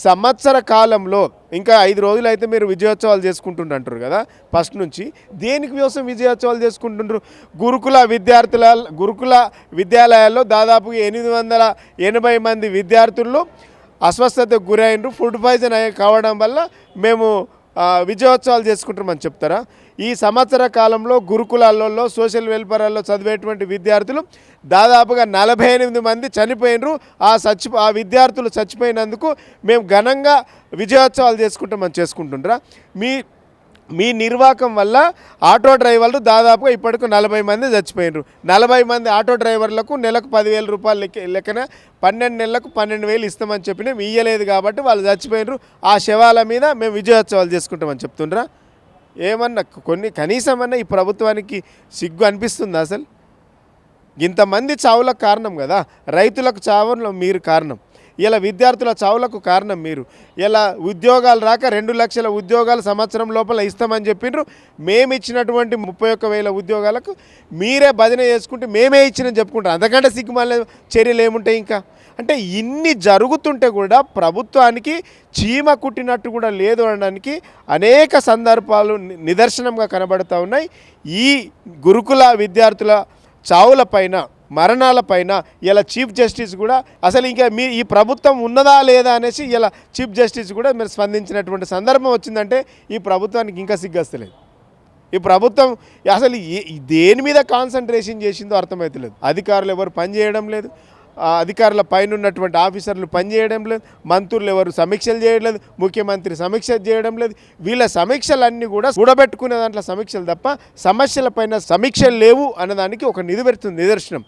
సంవత్సర కాలంలో ఇంకా 5 రోజులు అయితే మీరు విజయోత్సవాలు చేసుకుంటుంటారు కదా, ఫస్ట్ నుంచి దేనికి కోసం విజయోత్సవాలు చేసుకుంటుంటారు? గురుకుల విద్యాలయాల్లో దాదాపు 880 మంది విద్యార్థులు అస్వస్థతకు గురైనరు, ఫుడ్ పాయిజన్ కావడం వల్ల మేము విజయోత్సవాలు చేసుకుంటామని చెప్తారా? ఈ సంవత్సర కాలంలో గురుకులాలలో సోషల్ వెల్ఫేర్లో చదివేటువంటి విద్యార్థులు దాదాపుగా 48 మంది చనిపోయినరు. ఆ విద్యార్థులు చచ్చిపోయినందుకు మేము ఘనంగా విజయోత్సవాలు చేసుకుంటుంటారా? మీ నిర్వాహకం వల్ల ఆటో డ్రైవర్లు దాదాపుగా ఇప్పటికు 40 మంది చచ్చిపోయినరు. 40 మంది ఆటో డ్రైవర్లకు నెలకు 10,000 రూపాయలు లెక్కన 12 నెలలకు 12,000 ఇస్తామని చెప్పినా ఇయ్యలేదు కాబట్టి వాళ్ళు చచ్చిపోయినరు. ఆ శవాల మీద మేము విజయోత్సవాలు చేసుకుంటామని చెప్తుండ్రా? ఏమన్నా కనీసమన్నా ఈ ప్రభుత్వానికి సిగ్గు అనిపిస్తుంది అసలు? ఇంతమంది చావులకు కారణం కదా, రైతులకు చావులో మీరు కారణం, ఇలా విద్యార్థుల చావులకు కారణం మీరు. ఇలా ఉద్యోగాలు రాక 2 లక్షల ఉద్యోగాలు సంవత్సరం లోపల ఇస్తామని చెప్పిండ్రు. మేము ఇచ్చినటువంటి 31,000 ఉద్యోగాలకు మీరే భజన చేసుకుంటే మేమే ఇచ్చినని చెప్పుకుంటారు. అంతకంటే సిగ్గుమాల చర్యలు ఏముంటాయి ఇంకా? అంటే ఇన్ని జరుగుతుంటే కూడా ప్రభుత్వానికి చీమ కుట్టినట్టు కూడా లేదు అనడానికి అనేక సందర్భాలు నిదర్శనంగా కనబడుతూ ఉన్నాయి. ఈ గురుకుల విద్యార్థుల చావులపైన, మరణాలపైన ఇలా చీఫ్ జస్టిస్ కూడా అసలు ఇంకా ఈ ప్రభుత్వం ఉన్నదా లేదా అనేసి ఇలా చీఫ్ జస్టిస్ కూడా మీరు స్పందించినటువంటి సందర్భం వచ్చిందంటే ఈ ప్రభుత్వానికి ఇంకా సిగ్గస్తలేదు. ఈ ప్రభుత్వం అసలు దేని మీద కాన్సన్ట్రేషన్ చేసిందో అర్థమవుతలేదు. అధికారులు ఎవరు పనిచేయడం లేదు, అధికారుల పైన ఉన్నటువంటి ఆఫీసర్లు పనిచేయడం లేదు, మంత్రులు ఎవరు సమీక్షలు చేయడం లేదు, ముఖ్యమంత్రి సమీక్ష చేయడం లేదు. వీళ్ళ సమీక్షలన్నీ కూడా కూడబెట్టుకునే దాంట్లో సమీక్షలు తప్ప సమస్యల పైన సమీక్షలు లేవు అన్నదానికి ఒక నిదర్శనం.